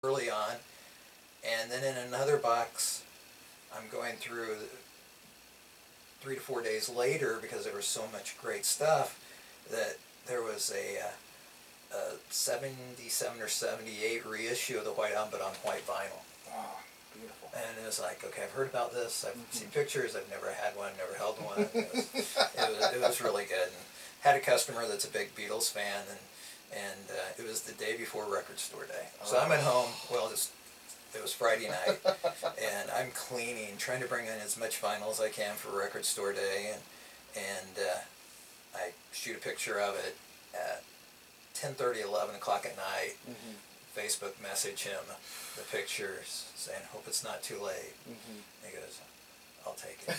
early on, and then in another box, I'm going through 3 to 4 days later, because there was so much great stuff, that there was a 77 or 78 reissue of the White Album, but on white vinyl. Oh, beautiful. And it was like, okay, I've heard about this, I've seen pictures, I've never had one, never held one. It was really good. And had a customer that's a big Beatles fan, and it was the day before Record Store Day. So I'm at home, well, it was Friday night, and I'm cleaning, trying to bring in as much vinyl as I can for Record Store Day, and I shoot a picture of it at 10:30, 11 o'clock at night. Facebook message him the pictures, saying, hope it's not too late. He goes, I'll take it.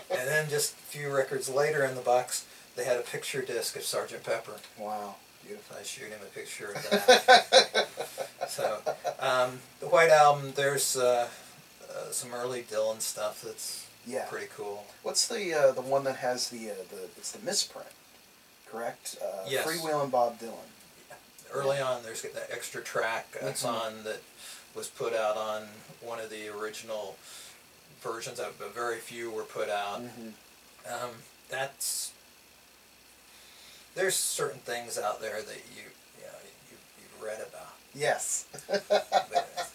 And then just a few records later in the box, they had a picture disc of Sgt. Pepper. Wow, beautiful. So I shoot him a picture of that. So, the White Album, there's some early Dylan stuff that's pretty cool. What's the one that has it's the misprint, correct? Yes. Freewheelin' Bob Dylan. Early on, there's that extra track that's on that was put out on one of the original versions of, but very few were put out. There's certain things out there that you've read about. Yes. But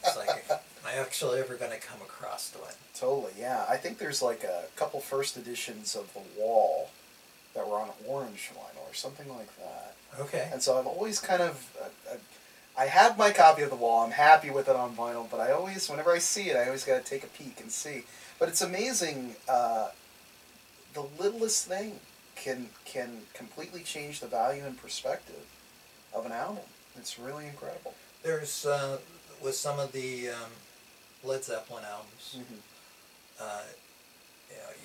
it's like, am I actually ever going to come across one? Totally, yeah. I think there's like a couple first editions of The Wall that were on orange vinyl or something like that. Okay. And so I've always kind of, I have my copy of The Wall. I'm happy with it on vinyl, but I always, whenever I see it, I always got to take a peek and see. But it's amazing, the littlest thing can completely change the value and perspective of an album. It's really incredible. There's, with some of the Led Zeppelin albums, you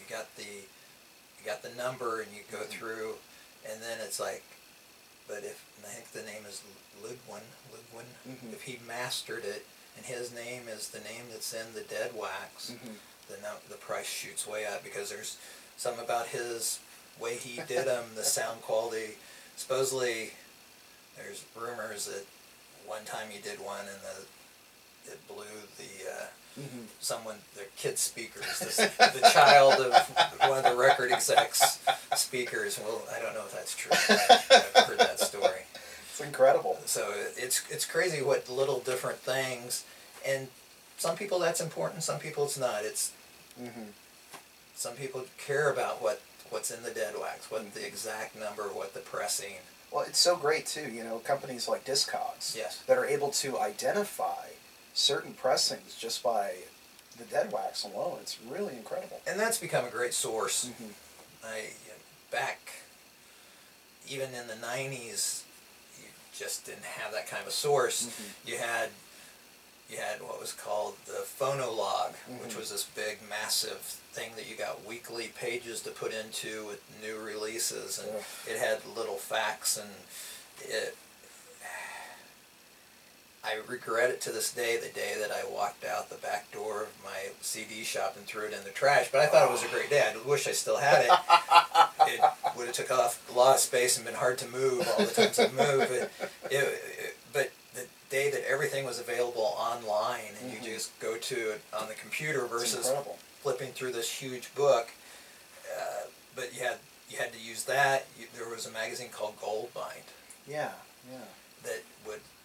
got the number and you go through, and then it's like, but I think the name is Ludwig, if he mastered it, and his name is the name that's in the dead wax, then the price shoots way up, because there's something about his way he did them, the sound quality. Supposedly, there's rumors that one time he did one and it blew their kid's speakers, the child of one of the record execs' speakers. Well, I don't know if that's true. I've heard that story. It's incredible. So it's crazy what little different things, and some people that's important, some people it's not. It's some people care about what's in the dead wax, what the exact number, what the pressing. Well, it's so great too, companies like Discogs Yes. that are able to identify certain pressings just by the dead wax alone. It's really incredible. And that's become a great source. Back, even in the 90s, you just didn't have that kind of a source. You had what was called the phonolog, which was this big, massive thing that you got weekly pages to put into with new releases, and it had little facts, and I regret it to this day, the day that I walked out the back door of my CD shop and threw it in the trash. But I thought it was a great day. I wish I still had it. It would have took off a lot of space and been hard to move all the times I've moved. But the day that everything was available online and you just go to it on the computer versus flipping through this huge book, but you had to use that. There was a magazine called Goldbind. Yeah. That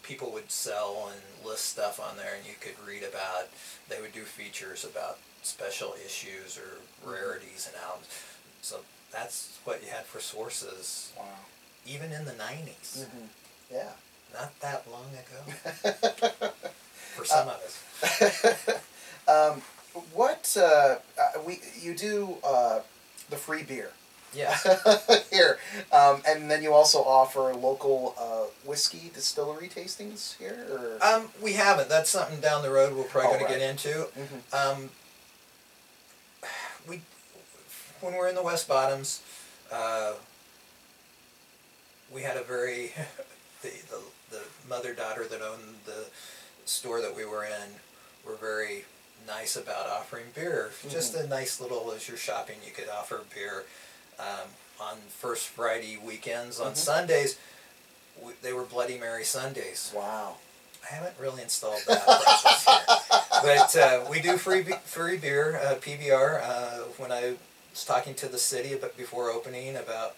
people would sell and list stuff on there, and you could read about. They would do features about special issues or rarities and albums. So that's what you had for sources. Wow. Even in the 90s. Yeah. Not that long ago. For some of us. You do the free beer. Yes. Here. And then you also offer local whiskey distillery tastings here? Or? We haven't. That's something down the road we're probably going to get into. When we're in the West Bottoms, we had a very... the mother-daughter that owned the store that we were in were very nice about offering beer. Just a nice little, as you're shopping, you could offer beer. On First Friday weekends, on Sundays, they were Bloody Mary Sundays. Wow. I haven't really installed that process here. But we do free beer, PBR. When I was talking to the city before opening about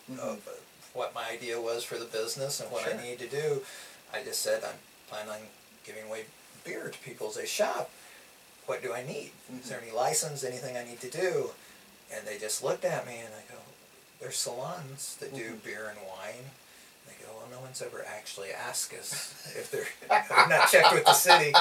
what my idea was for the business and what I need to do, I just said I'm planning on giving away beer to people as they shop. What do I need? Is there any license, anything I need to do? And they just looked at me and I go, there's salons that do beer and wine. They go, well, no one's ever actually asked us if they're I've not checked with the city.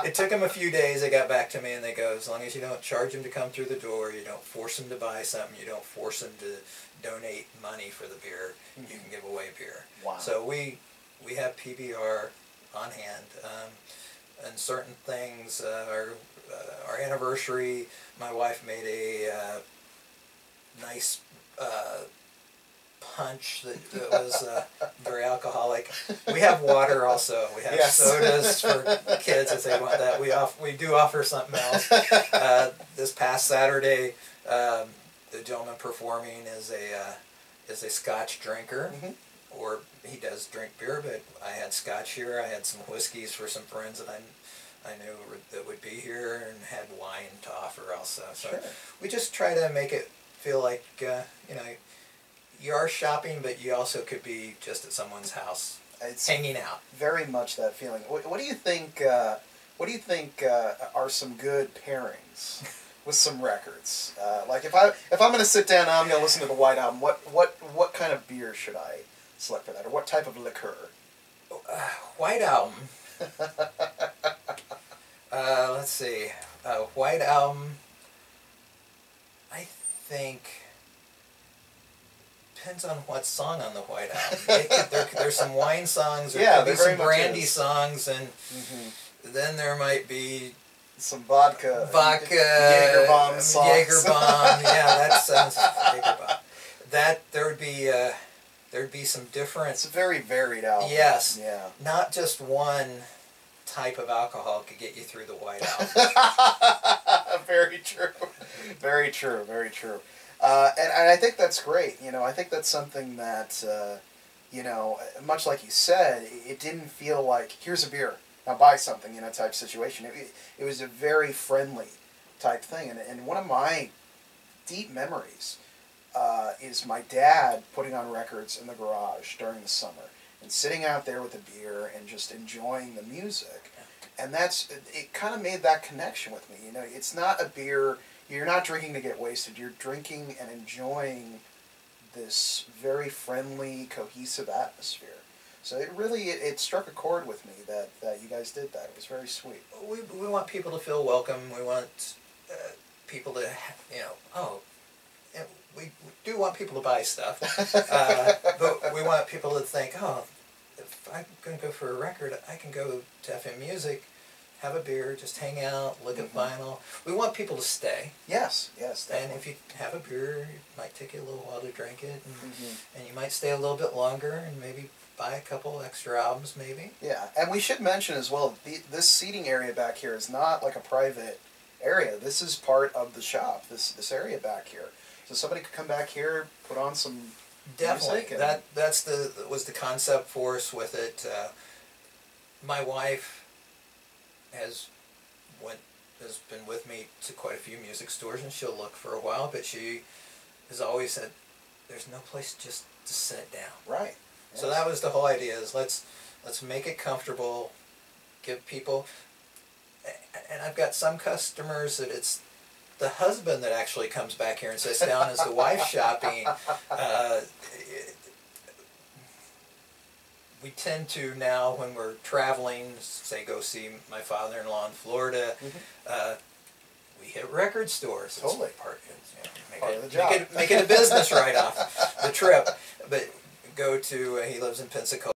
It took them a few days. They got back to me and they go, as long as you don't charge them to come through the door, you don't force them to buy something, you don't force them to donate money for the beer, you can give away beer. Wow. So we have PBR on hand. And certain things, our anniversary, my wife made a nice punch that was very alcoholic. We have water also. We have sodas for kids if they want that. We do offer something else. This past Saturday, the gentleman performing is a Scotch drinker, or he does drink beer, but I had Scotch here. I had some whiskeys for some friends that I knew that would be here, and had wine to offer also. So we just try to make it feel like you know, you are shopping, but you also could be just at someone's house, hanging out. Very much that feeling. What do you think? What do you think are some good pairings with some records? Like if I'm going to sit down and I'm going to listen to the White Album, what kind of beer should I select for that, or what type of liqueur? White Album. Let's see. White Album. I think depends on what song on the White Album. There's some wine songs, there could be some brandy songs, and then there might be some vodka, Jaeger bomb songs. Jaeger bomb, yeah, that sounds Jaeger bomb. That there'd be some different. It's a very varied album. Yes, yeah, not just one type of alcohol could get you through the White Album. Very true, very true, very true. And I think that's great. You know, I think that's something that, you know, much like you said, it didn't feel like, here's a beer, now buy something, you know, type situation. It was a very friendly type thing. And one of my deep memories is my dad putting on records in the garage during the summer and sitting out there with a beer and just enjoying the music. And it kind of made that connection with me. You know, it's not a beer. You're not drinking to get wasted. You're drinking and enjoying this very friendly, cohesive atmosphere. So it struck a chord with me that you guys did that. It was very sweet. We want people to feel welcome. We want people to, you know, we do want people to buy stuff, but we want people to think, oh, if I'm going to go for a record, I can go to FM Music, have a beer, just hang out, look at vinyl. We want people to stay. Yes, yes, definitely. And if you have a beer, it might take you a little while to drink it, and you might stay a little bit longer and maybe buy a couple extra albums maybe. Yeah, and we should mention as well, this seating area back here is not like a private area. This is part of the shop, this area back here. So somebody could come back here, put on some Definitely. Was the concept for us with it. My wife has been with me to quite a few music stores, and she'll look for a while, but she has always said, there's no place just to sit down. Right. Yes. So that was the whole idea, is let's make it comfortable, give people, and I've got some customers that it's the husband that actually comes back here and sits down as the wife shopping. We tend to now, when we're traveling, say go see my father-in-law in Florida, we hit record stores. Totally. It's part of the job. Make it a business right off the trip. But go to, he lives in Pensacola.